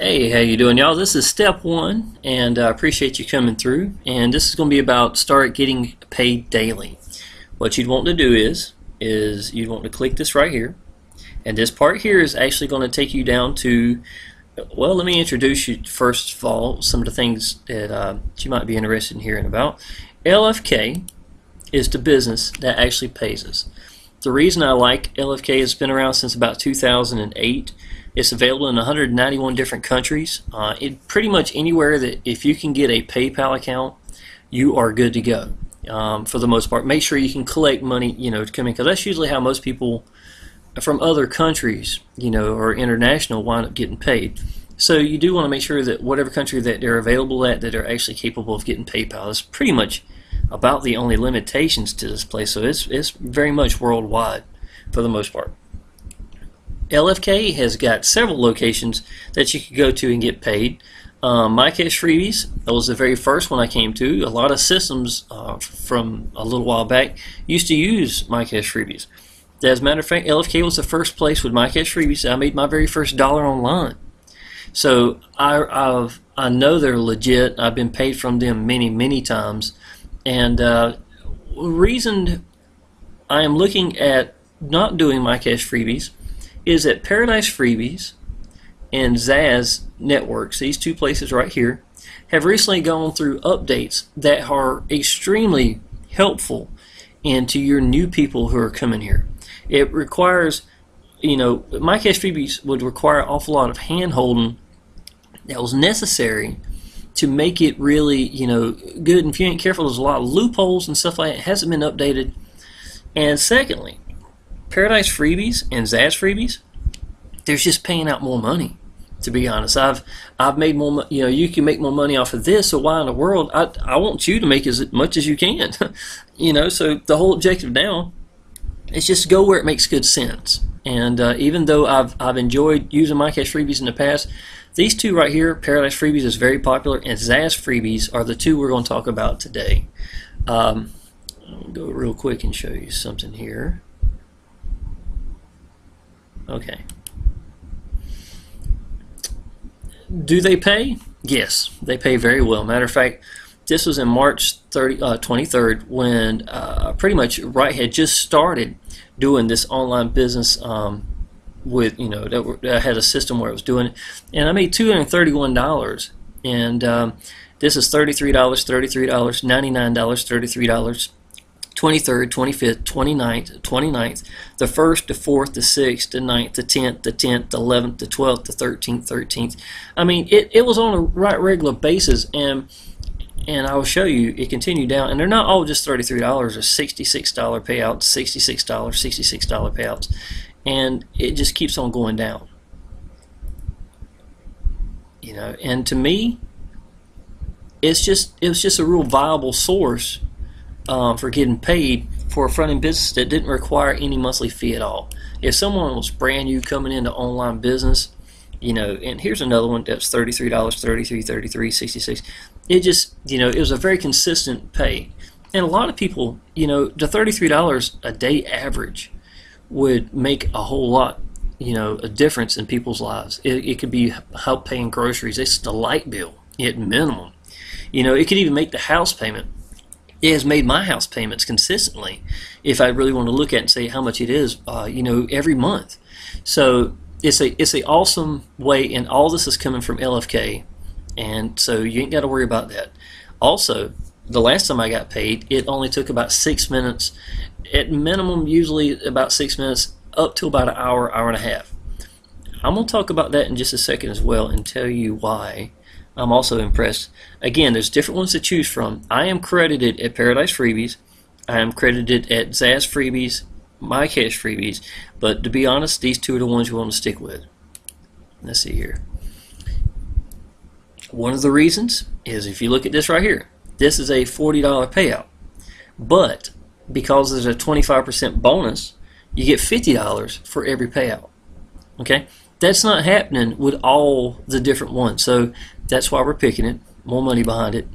Hey, how you doing, y'all? This is step one, and I appreciate you coming through. And this is going to be about start getting paid daily. What you'd want to do is you'd want to click this right here, and this part here is actually going to take you down to. Well, let me introduce you first of all some of the things that you might be interested in hearing about. LFK is the business that actually pays us. The reason I like LFK is it's been around since about 2008. It's available in 191 different countries. Pretty much anywhere that if you can get a PayPal account, you are good to go. For the most part, make sure you can collect money, to come in, because that's usually how most people from other countries, or international, wind up getting paid. So you do want to make sure that whatever country that they're available at, that they're actually capable of getting PayPal. That's pretty much about the only limitations to this place. So it's very much worldwide for the most part. LFK has got several locations that you could go to and get paid. MyCash Freebies, that was the very first one I came to. A lot of systems from a little while back used to use MyCash Freebies. As a matter of fact, LFK was the first place with MyCash Freebies I made my very first dollar online. So I know they're legit. I've been paid from them many times. And the reason I am looking at not doing MyCash Freebies is that Paradise Freebies and Zazz Networks, these two places right here, have recently gone through updates that are extremely helpful to your new people who are coming here. It requires, MyCash Freebies would require an awful lot of hand-holding that was necessary to make it really, good. And if you ain't careful, there's a lot of loopholes and stuff like that. It hasn't been updated. And secondly, Paradise Freebies and Zazz Freebies, they're just paying out more money. To be honest, I've made more. You can make more money off of this. So why in the world? I want you to make as much as you can. So the whole objective now is just go where it makes good sense. And even though I've enjoyed using MyCash Freebies in the past, these two right here, Paradise Freebies is very popular, and Zazz Freebies are the two we're going to talk about today. I'll go real quick and show you something here. Okay. Do they pay? Yes, they pay very well. Matter of fact, this was in March 23rd when pretty much Right had just started doing this online business with, that had a system where it was doing it. And I made $231. And this is $33, $33, $99, $33. 23rd, 25th, 29th, the 1st, the 4th, the 6th, the 9th, the 10th, the 10th, the 11th, the 12th, the 13th. I mean, it was on a regular basis, and I will show you, it continued down, and they're not all just $33 or $66 payouts, $66 payouts, and it just keeps on going down. And to me, it was just a real viable source for getting paid for a front-end business that didn't require any monthly fee at all. If someone was brand new coming into online business, and here's another one that's $33, $33, $33, $66. It just, it was a very consistent pay. And a lot of people, the $33 a day average would make a whole lot, a difference in people's lives. It could be help paying groceries. It's the light bill at minimum. It could even make the house payment. It has made my house payments consistently, if I really want to look at and say how much it is, every month. So it's a awesome way, and all this is coming from LFK, and so you ain't got to worry about that. Also, the last time I got paid, it only took about 6 minutes, at minimum, usually about 6 minutes, up to about an hour, hour and a half. I'm going to talk about that in just a second as well, and tell you why I'm also impressed. Again, there's different ones to choose from. I am credited at Paradise Freebies. I am credited at Zazz Freebies, MyCash Freebies. But to be honest, these two are the ones you want to stick with. Let's see here. One of the reasons is if you look at this right here, this is a $40 payout. But because there's a 25% bonus, you get $50 for every payout. Okay? That's not happening with all the different ones. So that's why we're picking it. More money behind it.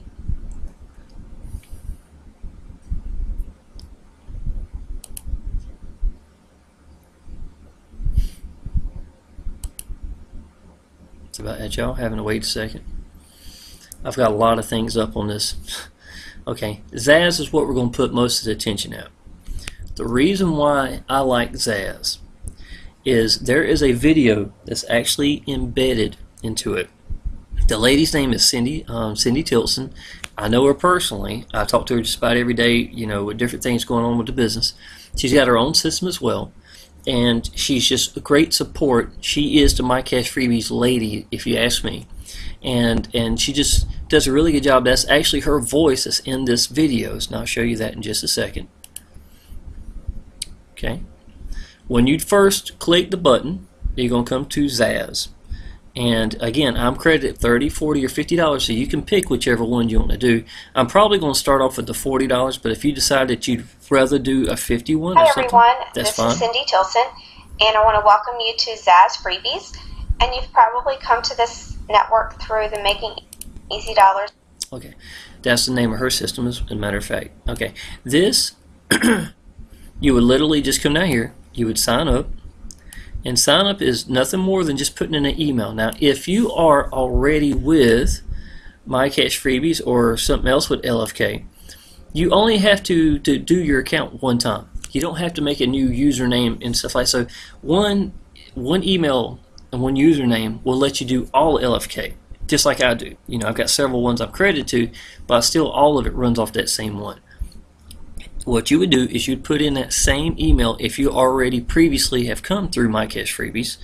It's about that, y'all. Having to wait a second. I've got a lot of things up on this. Okay, Zazz is what we're going to put most of the attention at. The reason why I like Zazz is there is a video that's actually embedded into it. The lady's name is Cindy Tilson. I know her personally. I talk to her just about every day, you know, with different things going on with the business. She's got her own system as well, and she's just a great support. She is the My Cash Freebies lady, if you ask me, and she just does a really good job. That's actually her voice that's in this video, and I'll show you that in just a second. Okay, when you first click the button, you're going to come to Zazz. And again, I'm credited $30, $40, or $50, so you can pick whichever one you want to do. I'm probably going to start off with the $40, but if you decide that you'd rather do a $51 or something, everyone, that's this fine. is Cindy Tilson, and I want to welcome you to Zazz Freebies. And you've probably come to this network through the Making Easy Dollars. Okay, that's the name of her system, as a matter of fact. Okay, this, you would literally just come down here, you would sign up. And sign up is nothing more than just putting in an email. Now, if you are already with My Cash Freebies or something else with LFK, you only have to do your account one time. You don't have to make a new username and stuff like that. So one email and one username will let you do all LFK, just like I do. You know, I've got several ones I'm credited to, but still all of it runs off that same one. What you would do is you'd put in that same email if you already previously have come through My Cash Freebies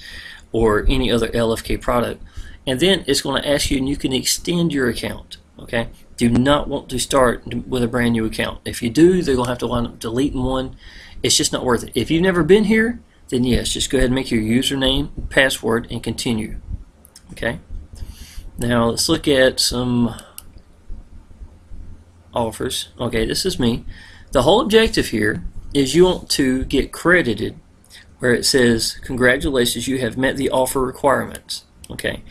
or any other LFK product, and then it's going to ask you, and you can extend your account. Okay, do not want to start with a brand new account. If you do, they're going to have to wind up deleting one. It's just not worth it. If you've never been here, then yes, just go ahead and make your username, password, and continue. Okay, now let's look at some offers. Okay, this is me. The whole objective here is you want to get credited where it says, congratulations, you have met the offer requirements. Okay,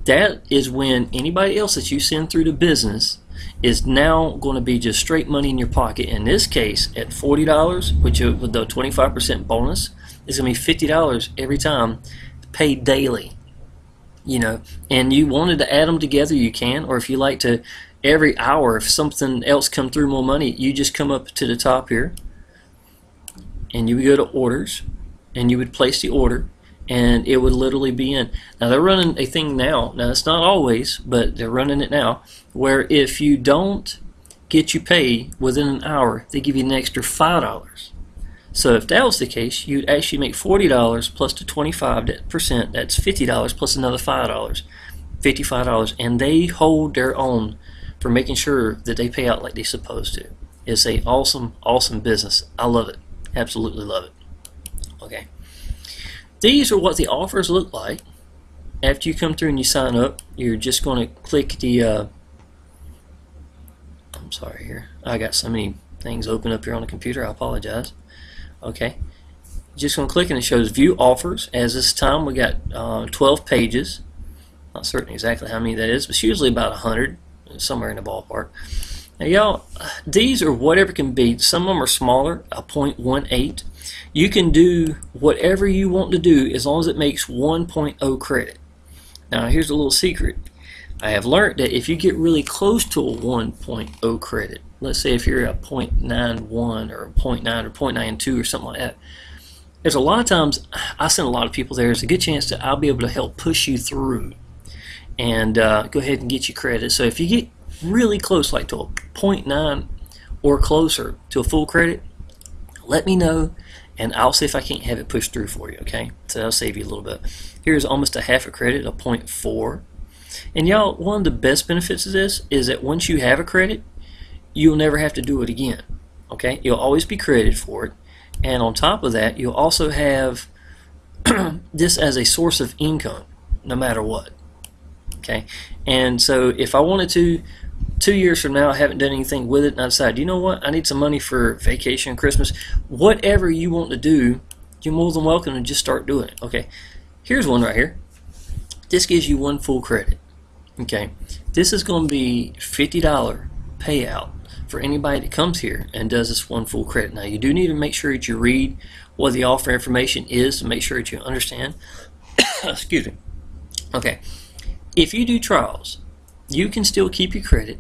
that is when anybody else that you send through the business is now going to be just straight money in your pocket. In this case, at $40, which with the 25% bonus, is going to be $50 every time, paid daily. You know, and you wanted to add them together, you can, or if you like to, every hour, if something else come through more money, you just come up to the top here, and you would go to orders, and you would place the order, and it would literally be in. Now they're running a thing now. Now it's not always, but they're running it now, where if you don't get you paid within an hour, they give you an extra $5. So if that was the case, you'd actually make $40 plus the 25%. That's $50 plus another $5, $55, and they hold their own for making sure that they pay out like they're supposed to. It's a awesome business. I love it. Absolutely love it. Okay. These are what the offers look like. After you come through and you sign up, you're just going to click the I'm sorry here. I got so many things open up here on the computer. I apologize. Okay. Just going to click and it shows view offers. As this time we got 12 pages. Not certain exactly how many that is, but it's usually about 100. Somewhere in the ballpark. Now y'all, these are whatever can be. Some of them are smaller, a 0.18. You can do whatever you want to do as long as it makes 1.0 credit. Now here's a little secret. I have learned that if you get really close to a 1.0 credit, let's say if you're a 0.91 or a 0.9 or 0.92 or something like that, there's a lot of times I send a lot of people there. There's a good chance that I'll be able to help push you through and go ahead and get you credit. So if you get really close, like to a 0.9 or closer to a full credit, let me know and I'll see if I can't have it pushed through for you. Okay, so that'll save you a little bit. Here's almost a half a credit, a 0.4. And y'all, one of the best benefits of this is that once you have a credit, you'll never have to do it again. Okay, you'll always be credited for it, and on top of that, you'll also have this as a source of income no matter what. Okay, and so if I wanted to, 2 years from now, I haven't done anything with it, and I decide, you know what, I need some money for vacation, Christmas, whatever you want to do, you're more than welcome to just start doing it. Okay, here's one right here. This gives you one full credit. Okay, this is going to be $50 payout for anybody that comes here and does this one full credit. Now you do need to make sure that you read what the offer information is to make sure that you understand. Excuse me. Okay, If you do trials, you can still keep your credit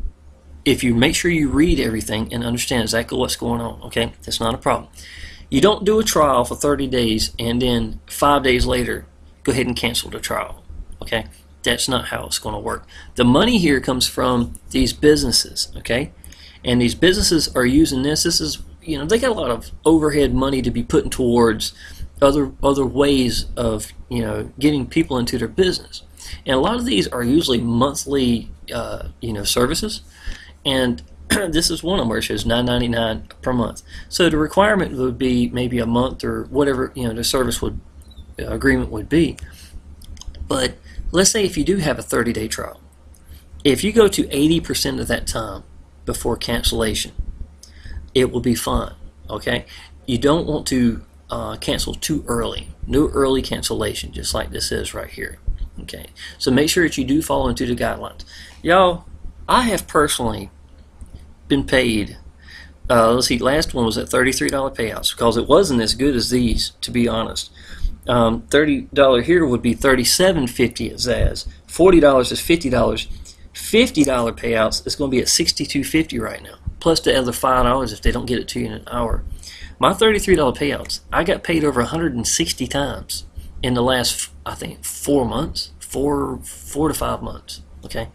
if you make sure you read everything and understand exactly what's going on. Okay, that's not a problem. You don't do a trial for 30 days and then 5 days later go ahead and cancel the trial. Okay, that's not how it's going to work. The money here comes from these businesses. Okay, and these businesses are using this. This is, you know, they got a lot of overhead money to be putting towards other ways of, you know, getting people into their business. And a lot of these are usually monthly, you know, services. And this is one of them where it shows $9.99 per month. So the requirement would be maybe a month or whatever, you know, the service would agreement would be. But let's say if you do have a 30-day trial, if you go to 80% of that time before cancellation, it will be fine. Okay, you don't want to cancel too early. No early cancellation, just like this is right here. Okay, so make sure that you do follow into the guidelines. Y'all, I have personally been paid, let's see, last one was at $33 payouts, because it wasn't as good as these, to be honest. $30 here would be $37.50 at Zazz. $40 is $50. $50 payouts is going to be at $62.50 right now, plus the other $5 if they don't get it to you in an hour. My $33 payouts, I got paid over 160 times in the last, I think, 4 months, four to 5 months. Okay,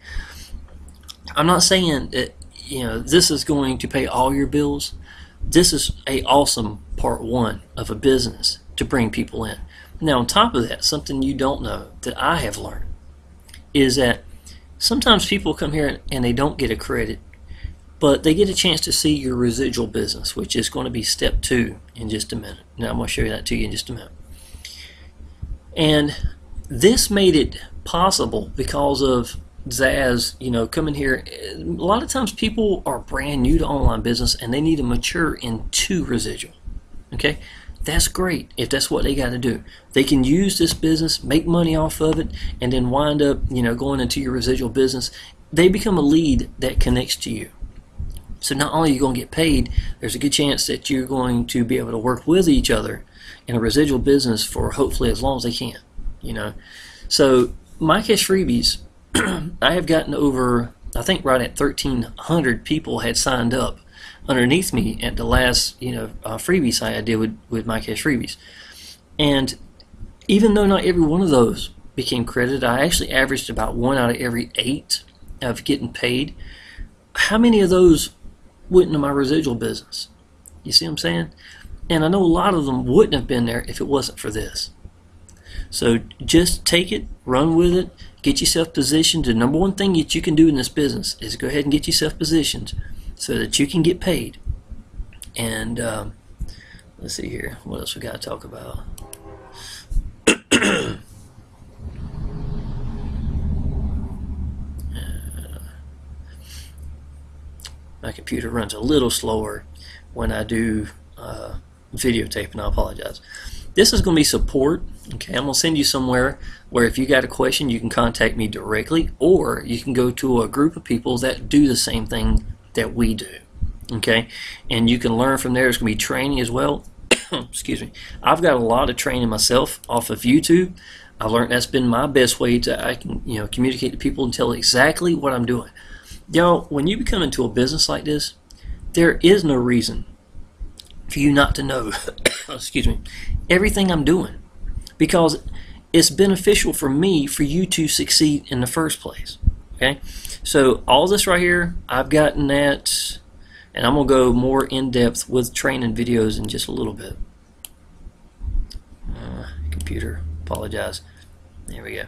I'm not saying that, you know, this is going to pay all your bills. This is a awesome part one of a business to bring people in. Now, on top of that, something you don't know that I have learned is that sometimes people come here and they don't get a credit, but they get a chance to see your residual business, which is going to be step 2 in just a minute. Now, I'm going to show you that to you in just a minute. And this made it possible because of Zazz, you know, coming here. A lot of times people are brand new to online business and they need to mature into residual. Okay, that's great if that's what they got to do. They can use this business, make money off of it, and then wind up, you know, going into your residual business. They become a lead that connects to you. So not only are you going to get paid, there's a good chance that you're going to be able to work with each other in a residual business for hopefully as long as they can. You know, so My Cash Freebies, I have gotten over, I think right at 1,300 people had signed up underneath me at the last, you know, freebie site I did with My Cash Freebies. And even though not every one of those became credited, I actually averaged about 1 out of every 8 of getting paid. How many of those went into my residual business? You see what I'm saying? And I know a lot of them wouldn't have been there if it wasn't for this. So just take it, run with it, get yourself positioned. The number one thing that you can do in this business is go ahead and get yourself positioned so that you can get paid. And let's see here, what else we got to talk about? My computer runs a little slower when I do videotaping. I apologize. This is going to be support. Okay, I'm going to send you somewhere where if you got a question, you can contact me directly, or you can go to a group of people that do the same thing that we do. Okay, and you can learn from there. There's going to be training as well. Excuse me. I've got a lot of training myself off of YouTube. I've learned that's been my best way to, I can, you know, communicate to people and tell exactly what I'm doing. Y'all, when you become into a business like this, there is no reason for you not to know excuse me, everything I'm doing, because it's beneficial for me for you to succeed in the first place. Okay, so all this right here, I've gotten that, and I'm gonna go more in depth with training videos in just a little bit. Computer, apologize. There we go.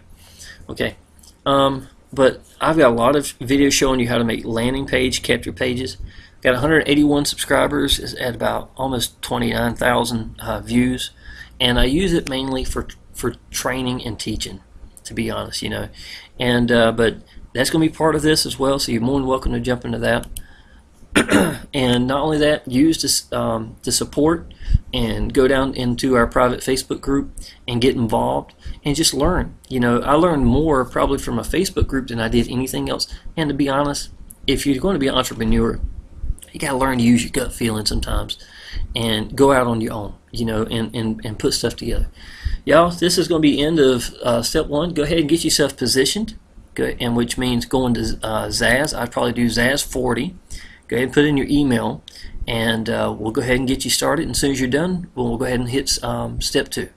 Okay, but I've got a lot of videos showing you how to make landing page capture pages. Got 181 subscribers, is at about almost 29,000 views, and I use it mainly for training and teaching, to be honest, you know. And but that's going to be part of this as well, so you're more than welcome to jump into that. And not only that, use this to support and go down into our private Facebook group and get involved and just learn. You know, I learned more probably from a Facebook group than I did anything else. And to be honest, if you're going to be an entrepreneur, you got to learn to use your gut feeling sometimes and go out on your own, you know, and put stuff together. Y'all, this is going to be the end of step 1. Go ahead and get yourself positioned. and which means going to Zazz. I'd probably do Zazz 40. Go ahead and put in your email, and we'll go ahead and get you started. And as soon as you're done, we'll go ahead and hit step 2.